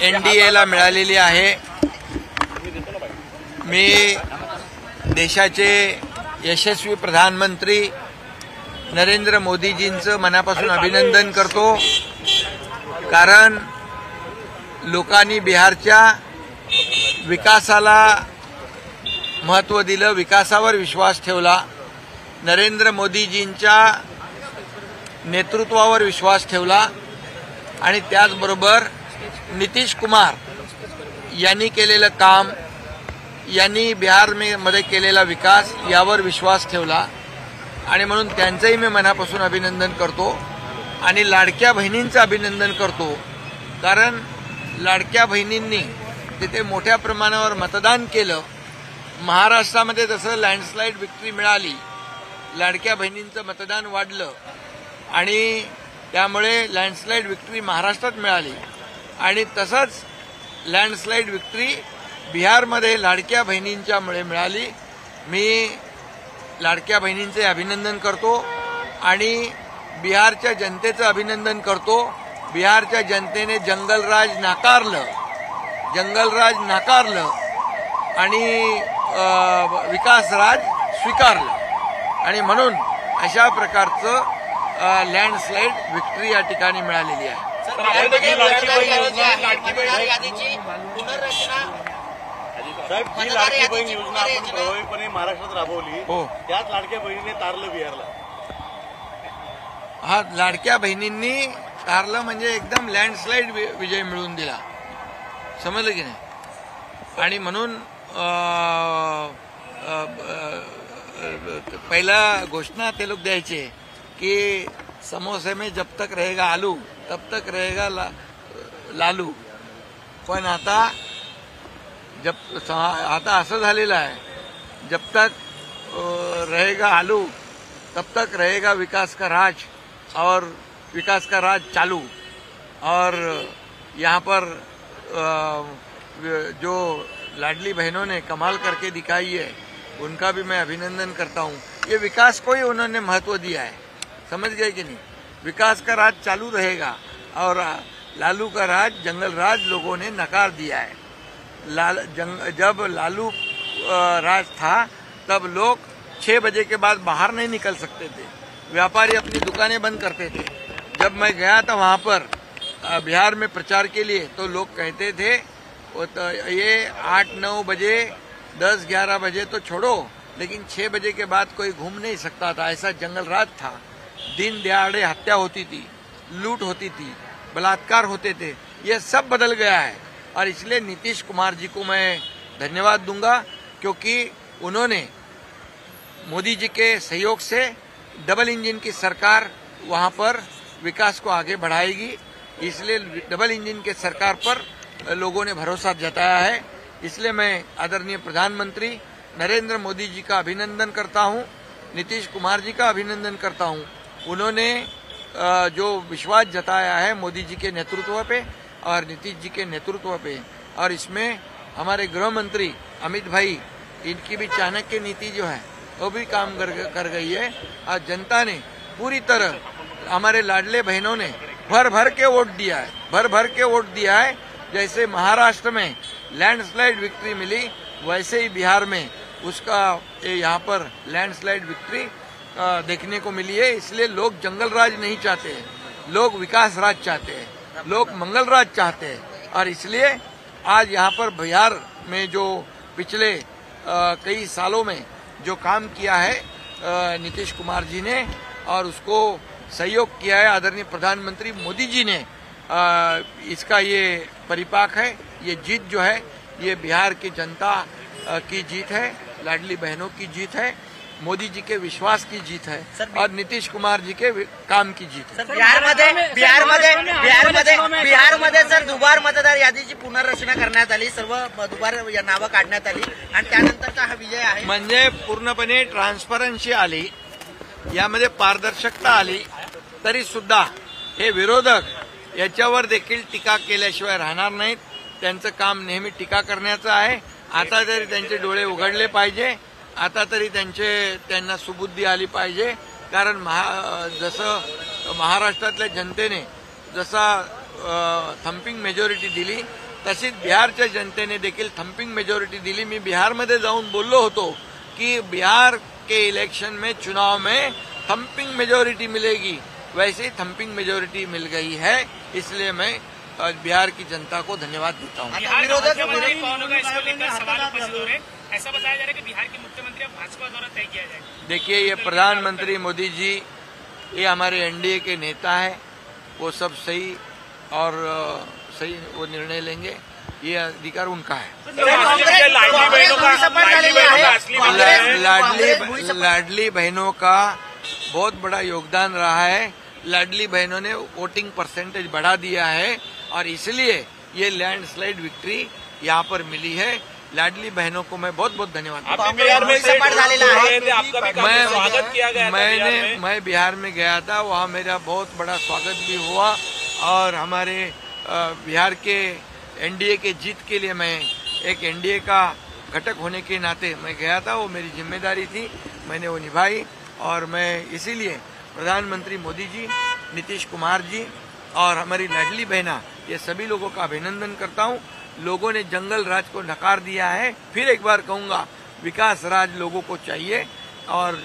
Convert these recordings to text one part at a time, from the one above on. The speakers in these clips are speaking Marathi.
NDAला मिळालेली आहे। मी देशाचे यशस्वी प्रधानमंत्री नरेंद्र मोदीजींचं मनापासून अभिनंदन करतो, कारण लोकांनी बिहारच्या विकासाला महत्त्व दिलं, विकासावर विश्वास ठेवला, नरेंद्र मोदीजींच्या नेतृत्वावर विश्वास ठेवला आणि त्याचबरोबर नितीश कुमार यांनी केलेलं काम, यांनी बिहारमध्ये केलेला विकास यावर विश्वास ठेवला आणि म्हणून त्यांचंही मी मनापासून अभिनंदन करतो आणि लाडक्या बहिणींचं अभिनंदन करतो, कारण लाडक्या बहिणींनी तिथे मोठ्या प्रमाणावर मतदान केलं। महाराष्ट्रामध्ये जसं लँडस्लाईड विक्ट्री मिळाली, लाडक्या बहिणींचं मतदान वाढलं आणि त्यामुळे लँडस्लाईड विक्ट्री महाराष्ट्रात मिळाली आणि तसंच लँडस्लाईड विक्ट्री बिहारमध्ये लाडक्या बहिणींच्यामुळे मिळाली। मी लाडक्या बहिणींचे अभिनंदन करतो आणि बिहारच्या जनतेचं अभिनंदन करतो। बिहारच्या जनतेने जंगलराज नाकारलं आणि विकासराज स्वीकारलं आणि म्हणून अशा प्रकारचं लँडस्लाईड विक्ट्री या ठिकाणी मिळालेली आहे। लाडकी बहीण योजना आपण प्रभावीपणे महाराष्ट्रात राबवली, त्याच लाडक्या बहिणीने तारलं बिहारला। हा, लाडक्या बहिणींनी तारलं म्हणजे एकदम लँडस्लाईड विजय मिळवून दिला, समजलं की नाही। आणि म्हणून पहिला घोषणा ते लोक द्यायचे की समोसे में जब तक रहेगा आलू तब तक रहेगा लालू, पण आता असं झालेलं आहे, जब तक रहेगा आलू तब तक रहेगा विकास का राज और विकास का राज चालू। और यहाँ पर जो लाडली बहनों ने कमाल करके दिखाई है, उनका भी मैं अभिनंदन करता हूँ। ये विकास को ही उन्होंने महत्व दिया है, समझ गए कि नहीं। विकास का राज चालू रहेगा और लालू का राज, जंगल राज लोगों ने नकार दिया है। जब लालू राज था तब लोग 6 बजे के बाद बाहर नहीं निकल सकते थे, व्यापारी अपनी दुकानें बंद करते थे। जब मैं गया था वहाँ पर बिहार में प्रचार के लिए, तो लोग कहते थे तो ये 8-9 बजे 10-11 बजे तो छोड़ो, लेकिन 6 बजे के बाद कोई घूम नहीं सकता था, ऐसा जंगल राज था। दिन दहाड़े हत्या होती थी, लूट होती थी, बलात्कार होते थे, ये सब बदल गया है। और इसलिए नीतीश कुमार जी को मैं धन्यवाद दूंगा, क्योंकि उन्होंने मोदी जी के सहयोग से डबल इंजन की सरकार वहां पर विकास को आगे बढ़ाएगी। इसलिए डबल इंजन के सरकार पर लोगों ने भरोसा जताया है। इसलिए मैं आदरणीय प्रधानमंत्री नरेंद्र मोदी जी का अभिनंदन करता हूं, नीतीश कुमार जी का अभिनंदन करता हूं। उन्होंने जो विश्वास जताया है मोदी जी के नेतृत्व पे और नीतीश जी के नेतृत्व पे, और इसमें हमारे गृह मंत्री अमित भाई, इनकी भी चाणक्य नीति जो है वो भी काम कर गई है। और जनता ने पूरी तरह, हमारे लाडले बहनों ने भर भर के वोट दिया है। जैसे महाराष्ट्र में लैंडस्लाइड विक्ट्री मिली, वैसे ही बिहार में उसका यहाँ पर लैंडस्लाइड विक्ट्री देखने को मिली है। इसलिए लोग जंगल राज नहीं चाहते, लोग विकास राज चाहते हैं, लोग मंगल राज चाहते हैं। और इसलिए आज यहाँ पर बिहार में जो पिछले कई सालों में जो काम किया है नीतीश कुमार जी ने, और उसको सहयोग किया है आदरणीय प्रधानमंत्री मोदी जी ने, इसका ये परिपाक है। ये जीत जो है ये बिहार की जनता की जीत है, लाडली बहनों की जीत है, मोदी जी के विश्वास की जीत है और नीतीश कुमार जी के काम की जीत है। बिहारमध्ये सर दुबार मतदार यादीची पुनर्रचना करण्यात आली, सर्व दुबार नावं काढण्यात आली आणि त्यानंतरचा हा विजय आहे। म्हणजे पूर्णपणे ट्रान्सपरन्सी आली, यामध्ये पारदर्शकता आली, तरी सुद्धा हे विरोधक याच्यावर देखील टीका केल्याशिवाय राहणार नाहीत। त्यांचं काम नेहमी टीका करण्याचं आहे। आता तरी त्यांचे डोळे उघडले पाहिजे, आता तरी त्यांना सुबुद्धी आली पाहिजे। कारण जसं महाराष्ट्रातल्या जनतेने जसा थम्पिंग मेजॉरिटी दिली, तशीच बिहारच्या जनतेने देखील थम्पिंग मेजॉरिटी दिली. मी बिहारमध्ये जाऊन बोललो होतो कि बिहार के इलेक्शन में, चुनाव में थम्पिंग मेजॉरिटी मिलेगी. वैसे ही थम्पिंग मेजॉरिटी मिल गई है, इसलिए मैं बिहार की जनता को धन्यवाद देता हूँ. ऐसा बताया जा रहा है कि बिहार के मुख्यमंत्री अब भाजपा द्वारा तय किया जाएगा. देखिए, ये प्रधानमंत्री मोदी जी, ये हमारे एनडीए के नेता है, वो सब सही और सही वो निर्णय लेंगे, ये अधिकार उनका है. लाडली बहनों का बहुत बड़ा योगदान रहा है. लाडली बहनों ने वोटिंग परसेंटेज बढ़ा दिया है और इसलिए ये लैंडस्लाइड विक्ट्री यहाँ पर मिली है. लाडली बहनों को मैं बहुत बहुत धन्यवाद देता हूं. मैं बिहार में गया था, वहाँ मेरा बहुत बड़ा स्वागत भी हुआ और हमारे बिहार के एनडीए के जीत के लिए मैं एक एनडीए का घटक होने के नाते मैं गया था. वो मेरी जिम्मेदारी थी, मैंने वो निभाई और मैं इसीलिए प्रधानमंत्री मोदी जी, नीतीश कुमार जी और हमारी लाडली बहना, ये सभी लोगों का अभिनंदन करता हूँ. लोगों ने जंगल राज को नकार दिया है. फिर एक बार कहूंगा, विकास राज लोगों को चाहिए और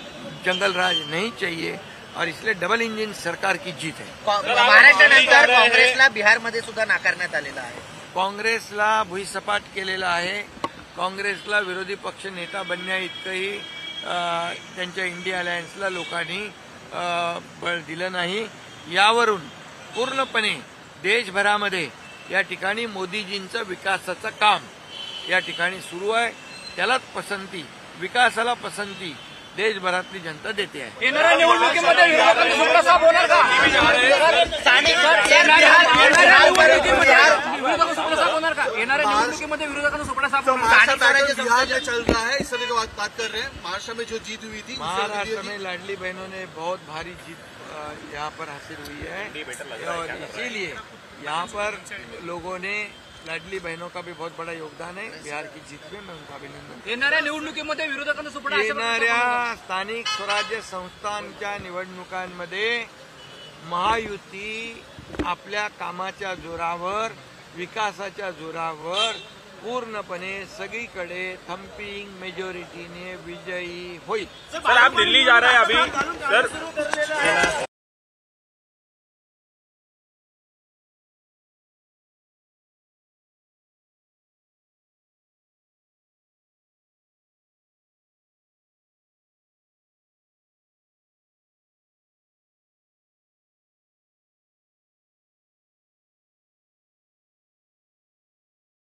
जंगल राज नहीं चाहिए और इसलिए डबल इंजिन सरकार की जीत है. महाराष्ट्रानंतर काँग्रेसला बिहारमध्ये सुद्धा नाकारण्यात आलेला आहे. काँग्रेसला भुईसपाट केलेला आहे. काँग्रेसला विरोधी पक्ष नेता बनण्या इतकंही त्यांच्या इंडिया अलायन्सला लोकांनी बळ दिलं नाही. यावरून पूर्णपणे देशभरामध्ये या ठिकाणी मोदीजींचं विकासाचं काम या ठिकाणी सुरू आहे. त्यालाच पसंती, विकासाला पसंती देशभरातली जनता देते आहे. येणाऱ्या निवडणुकीमध्ये विरोधकांचा सुपडा साफ होणार का? येणाऱ्या निवडणुकीमध्ये विरोधकांचा सुपडा साफ होणार का? बिहार में चल रहा है, इस तरह की बात कर रहे हैं. महाराष्ट्र में जो जीत हुई थी, महाराष्ट्र में लाडली बहनों ने बहुत भारी जीत यहाँ पर हासिल हुई है और इसीलिए यहाँ पर लोगों ने, लाडली बहनों का भी बहुत बड़ा योगदान है बिहार की जीत में. मैं उनका अभिनंदन. येणाऱ्या निवडणुकीमध्ये विरोधकांचा सुपडा येणाऱ्या स्थानिक स्वराज्य संस्थांच्या निवडणुकांमध्ये महायुती आपल्या कामाच्या जोरावर, विकासाच्या जोरावर पूर्णपणे सगळीकडे थम्पिंग मेजॉरिटीने विजयी होईल. सर, आप दिल्ली जा रहे हैं अभी सर.